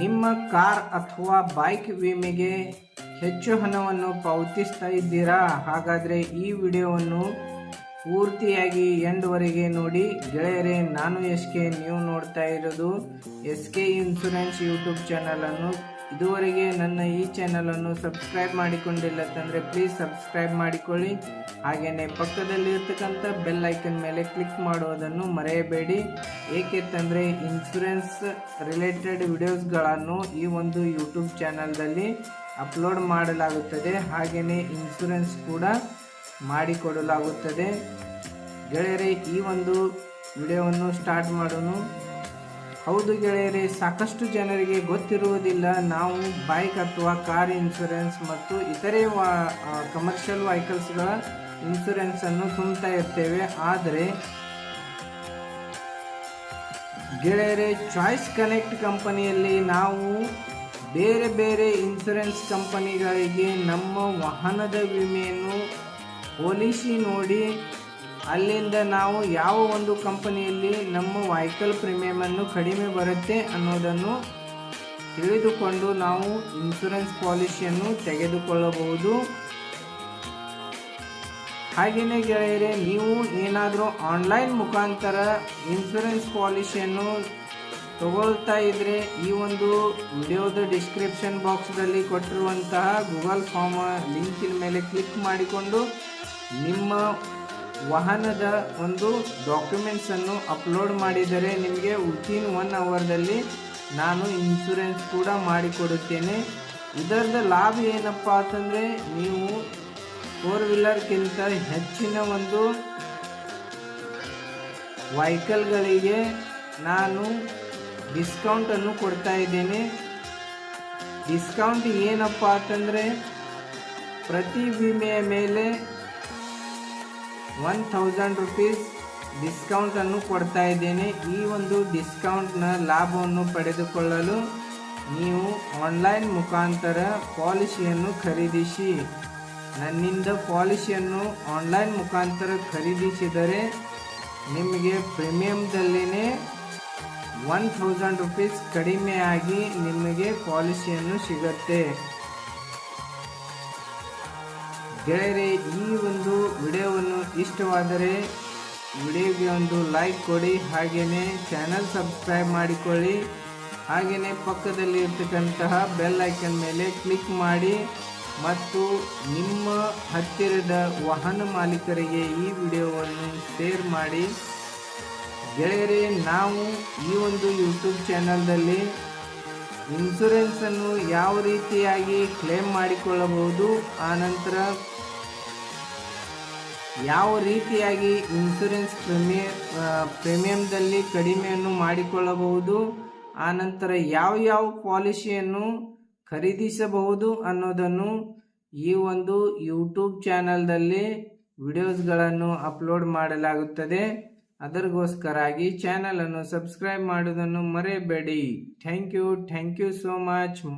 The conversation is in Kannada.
ನಿಮ್ಮ ಕಾರ್ ಅಥವಾ ಬೈಕ್ ವಿಮೆಗೆ ಹೆಚ್ಚು ಹಣವನ್ನು ಪಾವತಿಸ್ತಾ ಇದ್ದೀರಾ? ಹಾಗಾದರೆ ಈ ವಿಡಿಯೋವನ್ನು ಪೂರ್ತಿಯಾಗಿ ಎಂಡ್ವರೆಗೆ ನೋಡಿ. ಗೆಳೆಯರೇ, ನಾನು SK, ನೀವು ನೋಡ್ತಾ ಇರೋದು SK ಇನ್ಶೂರೆನ್ಸ್ ಯೂಟ್ಯೂಬ್ ಚಾನಲನ್ನು. ಇದುವರೆಗೆ ನನ್ನ ಈ ಚಾನಲನ್ನು ಸಬ್ಸ್ಕ್ರೈಬ್ ಮಾಡಿಕೊಂಡಿಲ್ಲಂದರೆ ಪ್ಲೀಸ್ ಸಬ್ಸ್ಕ್ರೈಬ್ ಮಾಡಿಕೊಳ್ಳಿ. ಹಾಗೆಯೇ ಪಕ್ಕದಲ್ಲಿ ಇರ್ತಕ್ಕಂಥ ಬೆಲ್ ಐಕನ್ ಮೇಲೆ ಕ್ಲಿಕ್ ಮಾಡುವುದನ್ನು ಮರೆಯಬೇಡಿ. ಏಕೆಂತಂದರೆ ಇನ್ಶೂರೆನ್ಸ್ ರಿಲೇಟೆಡ್ ವಿಡಿಯೋಸ್ಗಳನ್ನು ಈ ಒಂದು ಯೂಟ್ಯೂಬ್ ಚಾನಲ್ದಲ್ಲಿ ಅಪ್ಲೋಡ್ ಮಾಡಲಾಗುತ್ತದೆ. ಹಾಗೆಯೇ ಇನ್ಶೂರೆನ್ಸ್ ಕೂಡ ಮಾಡಿಕೊಡಲಾಗುತ್ತದೆ. ಗೆಳೆಯರೇ, ಈ ಒಂದು ವಿಡಿಯೋವನ್ನು ಸ್ಟಾರ್ಟ್ ಮಾಡೋಣ. ಹೌದು ಗೆಳೆಯರೇ, ಸಾಕಷ್ಟು ಜನರಿಗೆ ಗೊತ್ತಿರುವುದಿಲ್ಲ, ನಾವು ಬೈಕ್ ಅಥವಾ ಕಾರ್ ಇನ್ಶೂರೆನ್ಸ್ ಮತ್ತು ಇತರೆ ಕಮರ್ಷಿಯಲ್ ವೆಹಿಕಲ್ಸ್ಗಳ ಇನ್ಶೂರೆನ್ಸನ್ನು ತುಂಬ್ತಾ ಇರ್ತೇವೆ. ಆದರೆ ಗೆಳೆಯರೇ, ಚಾಯ್ಸ್ ಕನೆಕ್ಟ್ ಕಂಪನಿಯಲ್ಲಿ ನಾವು ಬೇರೆ ಬೇರೆ ಇನ್ಶೂರೆನ್ಸ್ ಕಂಪನಿಗಳಿಗೆ ನಮ್ಮ ವಾಹನದ ವಿಮೆಯನ್ನು ಹೋಲಿಸಿ ನೋಡಿ, ಅಲ್ಲಿಂದ ನಾವು ಯಾವ ಒಂದು ಕಂಪನಿಯಲ್ಲಿ ನಮ್ಮ ವೆಹಿಕಲ್ ಪ್ರೀಮಿಯಮನ್ನು ಕಡಿಮೆ ಬರುತ್ತೆ ಅನ್ನೋದನ್ನು ತಿಳಿದುಕೊಂಡು ನಾವು ಇನ್ಶೂರೆನ್ಸ್ ಪಾಲಿಸಿಯನ್ನು ತೆಗೆದುಕೊಳ್ಳಬಹುದು. ಹಾಗೆಯೇ ಗೆಳೆಯರೇ, ನೀವು ಏನಾದರೂ ಆನ್ಲೈನ್ ಮುಖಾಂತರ ಇನ್ಶೂರೆನ್ಸ್ ಪಾಲಿಸಿಯನ್ನು ತಗೊಳ್ತಾ ಇದ್ದರೆ ಈ ಒಂದು ವಿಡಿಯೋದ ಡಿಸ್ಕ್ರಿಪ್ಷನ್ ಬಾಕ್ಸ್ದಲ್ಲಿ ಕೊಟ್ಟಿರುವಂತಹ ಗೂಗಲ್ ಫಾರ್ಮ್ ಲಿಂಕಿನ ಮೇಲೆ ಕ್ಲಿಕ್ ಮಾಡಿಕೊಂಡು ನಿಮ್ಮ ವಾಹನದ ಒಂದು ಡಾಕ್ಯುಮೆಂಟ್ಸನ್ನು ಅಪ್ಲೋಡ್ ಮಾಡಿದರೆ ನಿಮಗೆ ವಿತಿನ್ 1 ಅವರ್ದಲ್ಲಿ ನಾನು ಇನ್ಶೂರೆನ್ಸ್ ಕೂಡ ಮಾಡಿಕೊಡುತ್ತೇನೆ. ಇದರದ ಲಾಭ ಏನಪ್ಪ ಅಂತಂದರೆ, ನೀವು 4 ವೀಲರ್ಗಿಂತ ಹೆಚ್ಚಿನ ಒಂದು ವೆಹಿಕಲ್ಗಳಿಗೆ ನಾನು ಡಿಸ್ಕೌಂಟನ್ನು ಕೊಡ್ತಾ ಇದ್ದೇನೆ. ಡಿಸ್ಕೌಂಟ್ ಏನಪ್ಪ ಅಂತಂದರೆ, ಪ್ರತಿ ವಿಮೆಯ ಮೇಲೆ 1000 ರೂಪೀಸ್ ಡಿಸ್ಕೌಂಟನ್ನು ಕೊಡ್ತಾ ಇದ್ದೇನೆ. ಈ ಒಂದು ಡಿಸ್ಕೌಂಟ್ನ ಲಾಭವನ್ನು ಪಡೆದುಕೊಳ್ಳಲು ನೀವು ಆನ್ಲೈನ್ ಮುಖಾಂತರ ಪಾಲಿಸಿಯನ್ನು ಖರೀದಿಸಿ. ನನ್ನಿಂದ ಪಾಲಿಸಿಯನ್ನು ಆನ್ಲೈನ್ ಮುಖಾಂತರ ಖರೀದಿಸಿದರೆ ನಿಮಗೆ ಪ್ರೀಮಿಯಮ್ದಲ್ಲೇ 1000 ರೂಪೀಸ್ ಕಡಿಮೆಯಾಗಿ ನಿಮಗೆ ಪಾಲಿಸಿಯನ್ನು ಸಿಗುತ್ತೆ. ಗೆಳೆಯರೇ, ಈ ಒಂದು ವಿಡಿಯೋವನ್ನು ಇಷ್ಟವಾದರೆ ವಿಡಿಯೋಗೆ ಒಂದು ಲೈಕ್ ಕೊಡಿ. ಹಾಗೆಯೇ ಚಾನಲ್ ಸಬ್ಸ್ಕ್ರೈಬ್ ಮಾಡಿಕೊಳ್ಳಿ. ಹಾಗೆಯೇ ಪಕ್ಕದಲ್ಲಿ ಇರ್ತಕ್ಕಂತಹ ಬೆಲ್ ಐಕನ್ ಮೇಲೆ ಕ್ಲಿಕ್ ಮಾಡಿ ಮತ್ತು ನಿಮ್ಮ ಹತ್ತಿರದ ವಾಹನ ಮಾಲೀಕರಿಗೆ ಈ ವಿಡಿಯೋವನ್ನು ಶೇರ್ ಮಾಡಿ. ಗೆಳೆಯರೇ, ನಾವು ಈ ಒಂದು ಯೂಟ್ಯೂಬ್ ಚಾನಲ್ದಲ್ಲಿ ಇನ್ಶೂರೆನ್ಸನ್ನು ಯಾವ ರೀತಿಯಾಗಿ ಕ್ಲೇಮ್ ಮಾಡಿಕೊಳ್ಳಬಹುದು, ಆನಂತರ ಯಾವ ರೀತಿಯಾಗಿ ಇನ್ಶೂರೆನ್ಸ್ ಪ್ರೀಮಿಯಮ್ದಲ್ಲಿ ಕಡಿಮೆಯನ್ನು ಮಾಡಿಕೊಳ್ಳಬಹುದು, ಆನಂತರ ಯಾವ ಪಾಲಿಸಿಯನ್ನು ಖರೀದಿಸಬಹುದು ಅನ್ನೋದನ್ನು ಈ ಒಂದು ಯೂಟ್ಯೂಬ್ ಚಾನಲ್ದಲ್ಲಿ ವಿಡಿಯೋಸ್ಗಳನ್ನು ಅಪ್ಲೋಡ್ ಮಾಡಲಾಗುತ್ತದೆ. ಅದಕ್ಕೋಸ್ಕರಾಗಿ ಚಾನಲನ್ನು ಸಬ್ಸ್ಕ್ರೈಬ್ ಮಾಡುವುದನ್ನು ಮರೆಯಬೇಡಿ. Thank you so much.